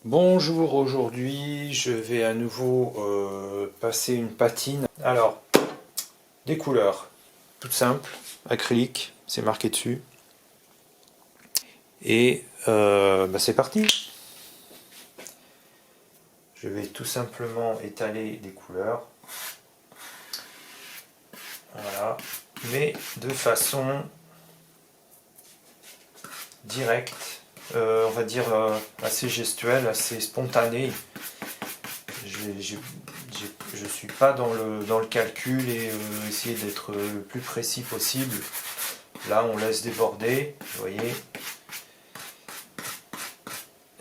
Bonjour, aujourd'hui je vais à nouveau passer une patine. Alors, des couleurs toutes simples, acrylique, c'est marqué dessus. Et c'est parti. Je vais tout simplement étaler des couleurs. Voilà, mais de façon directe, on va dire assez gestuelle, assez spontanée. Je ne suis pas dans le calcul et essayer d'être le plus précis possible. Là, on laisse déborder, vous voyez.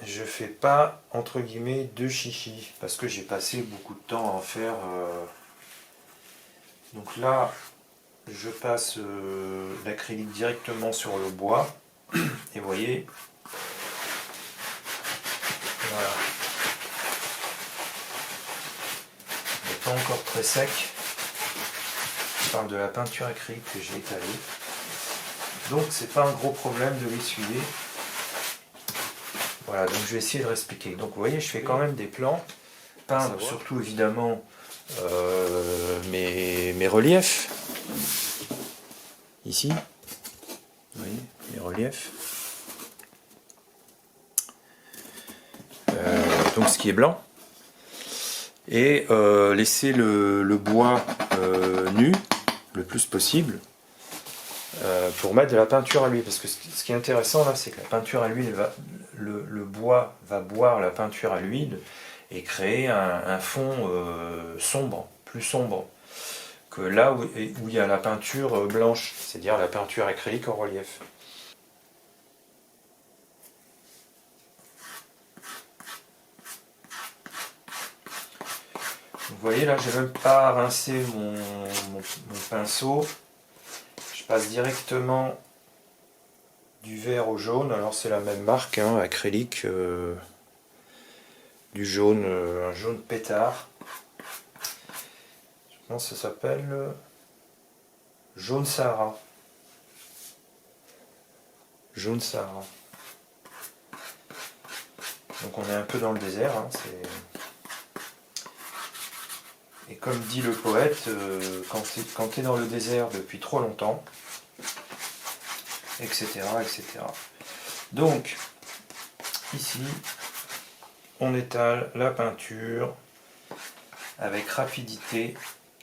Je fais pas, entre guillemets, de chichi, parce que j'ai passé beaucoup de temps à en faire. Donc là, je passe l'acrylique directement sur le bois, et vous voyez, voilà. Il n'est pas encore très sec. Je parle de la peinture acrylique que j'ai étalée. Donc c'est pas un gros problème de l'essuyer. Voilà, donc je vais essayer de réexpliquer. Donc vous voyez, je fais quand même des plans, peindre surtout évidemment mes reliefs. Ici, vous voyez, mes reliefs. Donc ce qui est blanc. Et laisser le bois nu le plus possible pour mettre de la peinture à l'huile. Parce que ce qui est intéressant là, c'est que la peinture à l'huile, le bois va boire la peinture à l'huile et créer un fond sombre, plus sombre que là où il y a la peinture blanche, c'est-à-dire la peinture acrylique en relief. Vous voyez là, j'ai même pas rincé mon pinceau. Je passe directement du vert au jaune. Alors c'est la même marque, hein, acrylique, du jaune, un jaune pétard. Je pense que ça s'appelle jaune Sahara. Jaune Sahara. Donc on est un peu dans le désert. Hein, et comme dit le poète, quand tu es dans le désert depuis trop longtemps, etc., etc. Donc, ici, on étale la peinture avec rapidité,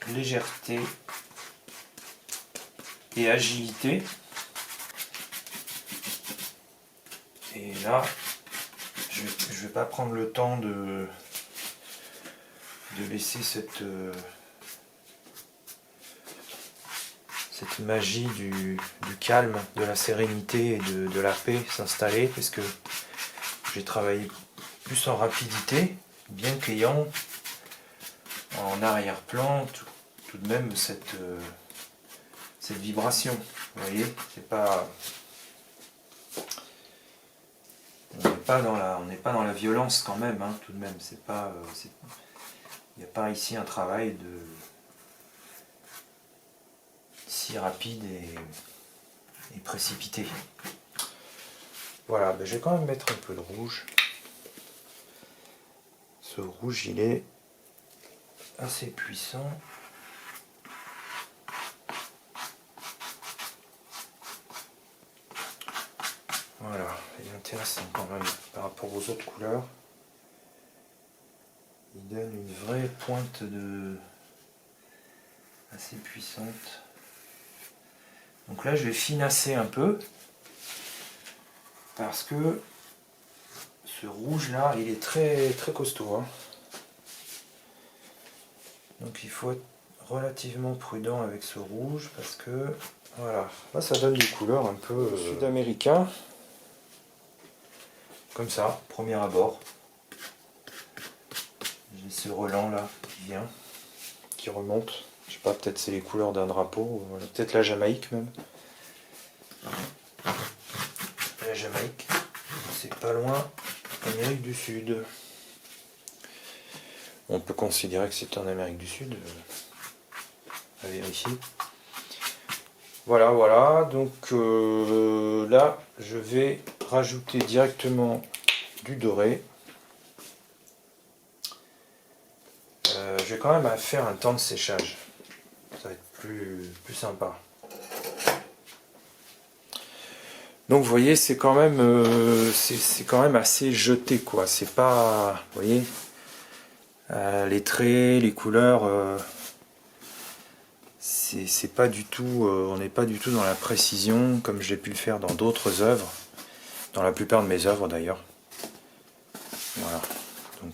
légèreté et agilité. Et là, je ne vais pas prendre le temps de laisser cette magie du calme, de la sérénité et de la paix s'installer, parce que j'ai travaillé plus en rapidité, bien qu'ayant en arrière-plan tout de même cette vibration. Vous voyez, c'est pas, on n'est pas dans la violence quand même, hein, tout de même. C'est pas, il n'y a pas ici un travail si rapide et précipité. Voilà, je vais quand même mettre un peu de rouge. Ce rouge, il est assez puissant. Voilà, il est intéressant quand même par rapport aux autres couleurs. Il donne une vraie pointe assez puissante. Donc là, je vais finasser un peu parce que ce rouge là, il est très très costaud. Hein. Donc il faut être relativement prudent avec ce rouge parce que voilà, là ça donne des couleurs un peu sud-américain. Comme ça, premier abord. J'ai ce relent là qui vient, qui remonte. Je sais pas, peut-être c'est les couleurs d'un drapeau, peut-être la Jamaïque même. La Jamaïque, c'est pas loin, Amérique du Sud. On peut considérer que c'est en Amérique du Sud, à vérifier. Voilà, donc là je vais rajouter directement du doré. je vais quand même faire un temps de séchage. Ça va être plus sympa. Donc vous voyez, c'est quand même assez jeté, quoi. C'est pas, vous voyez, les traits, les couleurs, c'est pas du tout, on n'est pas du tout dans la précision comme j'ai pu le faire dans d'autres œuvres, dans la plupart de mes œuvres d'ailleurs. Voilà. Donc